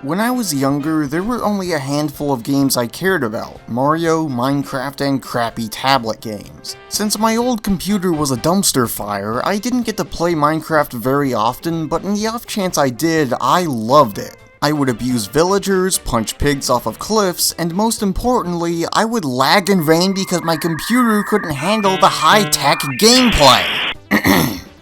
When I was younger, there were only a handful of games I cared about: Mario, Minecraft, and crappy tablet games. Since my old computer was a dumpster fire, I didn't get to play Minecraft very often, but in the off chance I did, I loved it. I would abuse villagers, punch pigs off of cliffs, and most importantly, I would lag and rain because my computer couldn't handle the high-tech gameplay.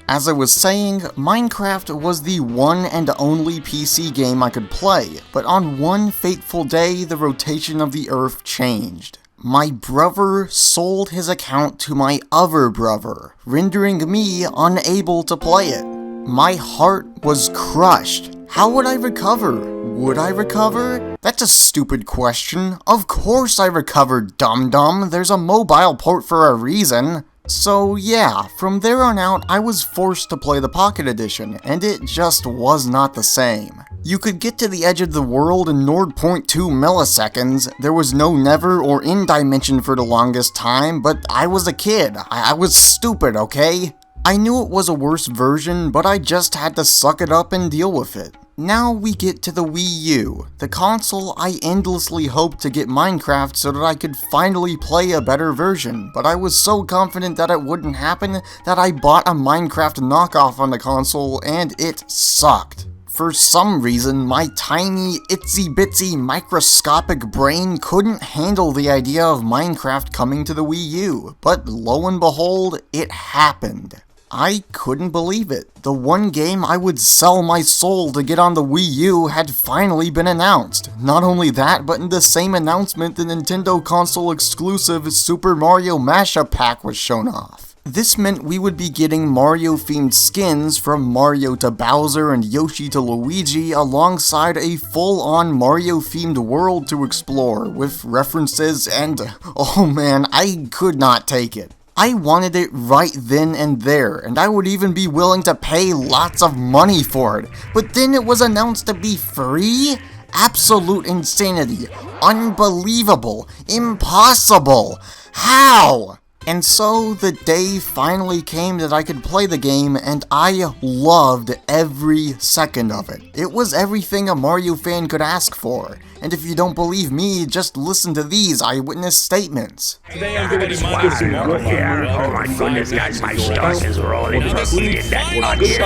As I was saying, Minecraft was the one and only PC game I could play, but on one fateful day, the rotation of the Earth changed. My brother sold his account to my other brother, rendering me unable to play it. My heart was crushed. How would I recover? Would I recover? That's a stupid question. Of course I recovered, dum-dum. There's a mobile port for a reason. So yeah, from there on out, I was forced to play the Pocket Edition, and it just was not the same. You could get to the edge of the world in 0.2 milliseconds, there was no never or end dimension for the longest time, but I was a kid. I was stupid, okay? I knew it was a worse version, but I just had to suck it up and deal with it. Now we get to the Wii U, the console I endlessly hoped to get Minecraft so that I could finally play a better version, but I was so confident that it wouldn't happen that I bought a Minecraft knockoff on the console and it sucked. For some reason, my tiny, itsy-bitsy, microscopic brain couldn't handle the idea of Minecraft coming to the Wii U, but lo and behold, it happened. I couldn't believe it. The one game I would sell my soul to get on the Wii U had finally been announced. Not only that, but in the same announcement, the Nintendo console exclusive Super Mario Mashup Pack was shown off. This meant we would be getting Mario-themed skins from Mario to Bowser and Yoshi to Luigi alongside a full-on Mario-themed world to explore with references and, oh man, I could not take it. I wanted it right then and there, and I would even be willing to pay lots of money for it. But then it was announced to be free? Absolute insanity. Unbelievable. Impossible. How? And so the day finally came that I could play the game, and I loved every second of it. It was everything a Mario fan could ask for. And if you don't believe me, just listen to these eyewitness statements. Today I'm going to do Oh my goodness, guys, my stomach is rolling. Eating that onion.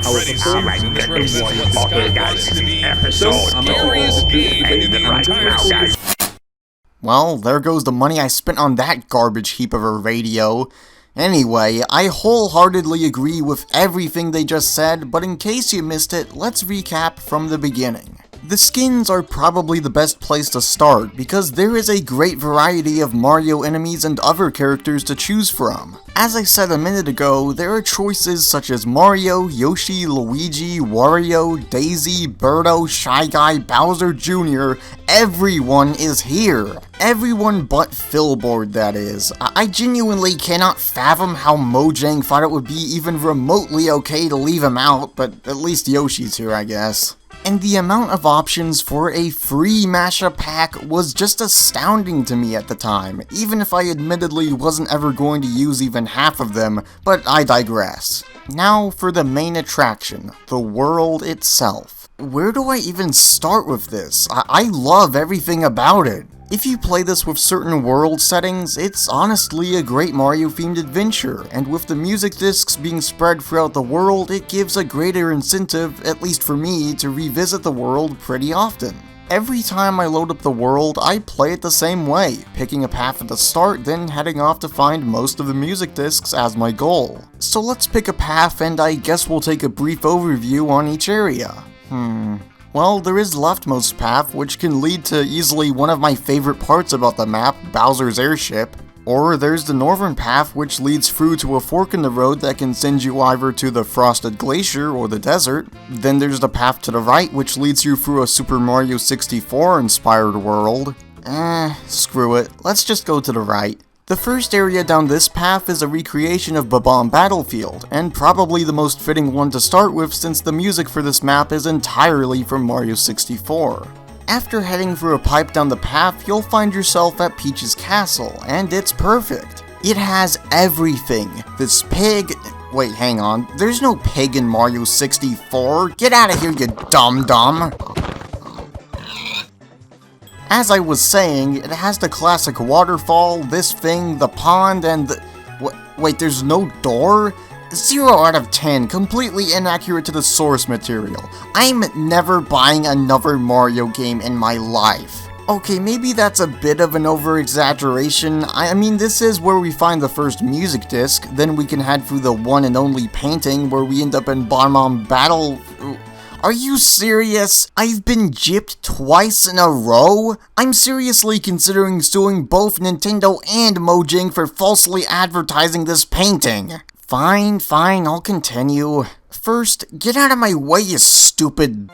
Oh my goodness. Okay, guys, this is episode 2. Right now, guys. Well, there goes the money I spent on that garbage heap of a radio. Anyway, I wholeheartedly agree with everything they just said, but in case you missed it, let's recap from the beginning. The skins are probably the best place to start, because there is a great variety of Mario enemies and other characters to choose from. As I said a minute ago, there are choices such as Mario, Yoshi, Luigi, Wario, Daisy, Birdo, Shy Guy, Bowser Jr. Everyone is here. Everyone but Philboard, that is. I genuinely cannot fathom how Mojang thought it would be even remotely okay to leave him out, but at least Yoshi's here, I guess. And the amount of options for a free mashup pack was just astounding to me at the time, even if I admittedly wasn't ever going to use even half of them, but I digress. Now for the main attraction, the world itself. Where do I even start with this? I love everything about it. If you play this with certain world settings, it's honestly a great Mario-themed adventure, and with the music discs being spread throughout the world, it gives a greater incentive, at least for me, to revisit the world pretty often. Every time I load up the world, I play it the same way, picking a path at the start, then heading off to find most of the music discs as my goal. So let's pick a path, and I guess we'll take a brief overview on each area. Well, there is leftmost path, which can lead to easily one of my favorite parts about the map, Bowser's airship. Or there's the northern path, which leads through to a fork in the road that can send you either to the Frosted Glacier or the desert. Then there's the path to the right, which leads you through a Super Mario 64 inspired world. Screw it, let's just go to the right. The first area down this path is a recreation of Bob-omb Battlefield, and probably the most fitting one to start with since the music for this map is entirely from Mario 64. After heading through a pipe down the path, you'll find yourself at Peach's castle, and it's perfect. It has everything. This pig, Wait, hang on. There's no pig in Mario 64. Get out of here, you dum-dum. As I was saying, it has the classic waterfall, this thing, the pond, and the... Wait, there's no door? 0 out of 10, completely inaccurate to the source material. I'm never buying another Mario game in my life. Okay, maybe that's a bit of an over-exaggeration. I mean, this is where we find the first music disc, then we can head through the one and only painting where we end up in Bonbon Battle... Are you serious? I've been gypped twice in a row? I'm seriously considering suing both Nintendo and Mojang for falsely advertising this painting. Fine, I'll continue. First, get out of my way, you stupid...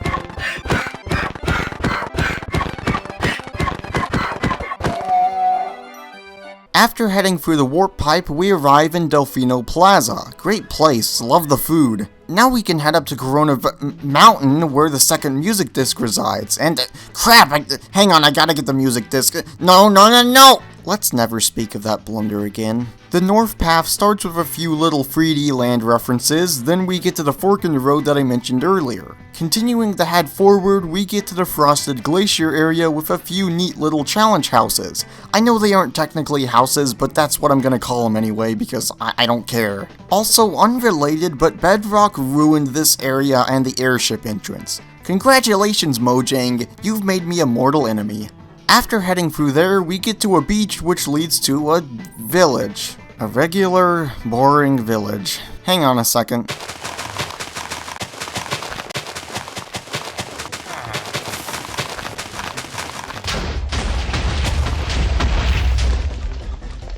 After heading through the warp pipe, we arrive in Delfino Plaza. Great place, love the food. Now we can head up to Corona Mountain, where the second music disc resides. And, crap, hang on, I gotta get the music disc. No! Let's never speak of that blunder again. The north path starts with a few little 3D land references, then we get to the fork in the road that I mentioned earlier. Continuing the head forward, we get to the Frosted Glacier area with a few neat little challenge houses. I know they aren't technically houses, but that's what I'm gonna call them anyway, because I don't care. Also unrelated, but Bedrock ruined this area and the airship entrance. Congratulations, Mojang, you've made me a mortal enemy. After heading through there, we get to a beach which leads to a village. A regular, boring village. Hang on a second.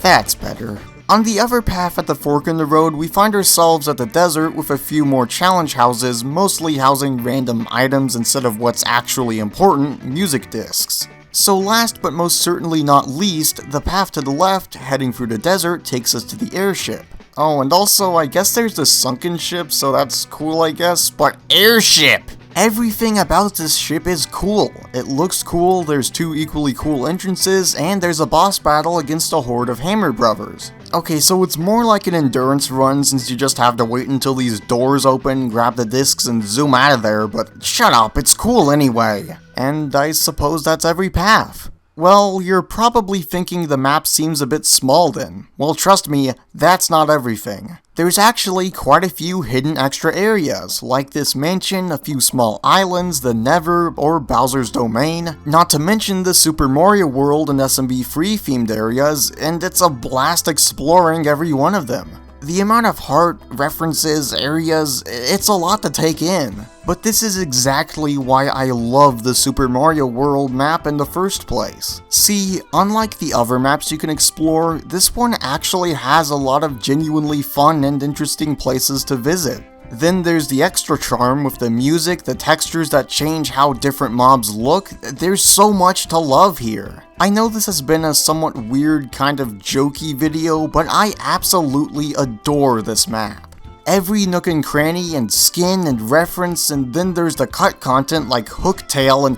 That's better. On the other path at the fork in the road, we find ourselves at the desert with a few more challenge houses, mostly housing random items instead of what's actually important, music discs. So last but most certainly not least, the path to the left, heading through the desert, takes us to the airship. Oh, and also, I guess there's the sunken ship, so that's cool I guess, but airship! Everything about this ship is cool. It looks cool, there's 2 equally cool entrances, and there's a boss battle against a horde of Hammer Brothers. Okay, so it's more like an endurance run since you just have to wait until these doors open, grab the discs, and zoom out of there, but shut up, it's cool anyway. And I suppose that's every path. Well, you're probably thinking the map seems a bit small then. Well, trust me, that's not everything. There's actually quite a few hidden extra areas, like this mansion, a few small islands, the Never or Bowser's Domain, not to mention the Super Mario World and SMB3 themed areas, and it's a blast exploring every one of them. The amount of heart, references, areas, it's a lot to take in. But this is exactly why I love the Super Mario World map in the first place. See, unlike the other maps you can explore, this one actually has a lot of genuinely fun and interesting places to visit. Then there's the extra charm with the music, the textures that change how different mobs look. There's so much to love here. I know this has been a somewhat weird kind of jokey video, but I absolutely adore this map. Every nook and cranny and skin and reference, and then there's the cut content like Hooktail and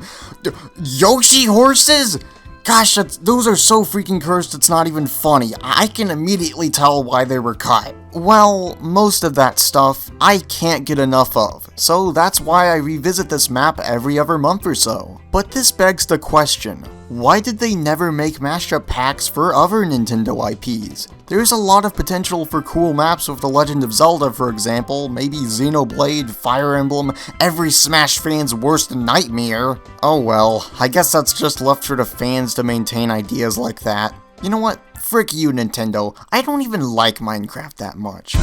Yoshi horses? Gosh, those are so freaking cursed it's not even funny. I can immediately tell why they were cut. Well, most of that stuff I can't get enough of, so that's why I revisit this map every other month or so. But this begs the question, why did they never make mashup packs for other Nintendo IPs? There's a lot of potential for cool maps with The Legend of Zelda, for example, maybe Xenoblade, Fire Emblem, every Smash fan's worst nightmare. Oh well, I guess that's just left for the fans to maintain ideas like that. You know what? Frick you, Nintendo. I don't even like Minecraft that much.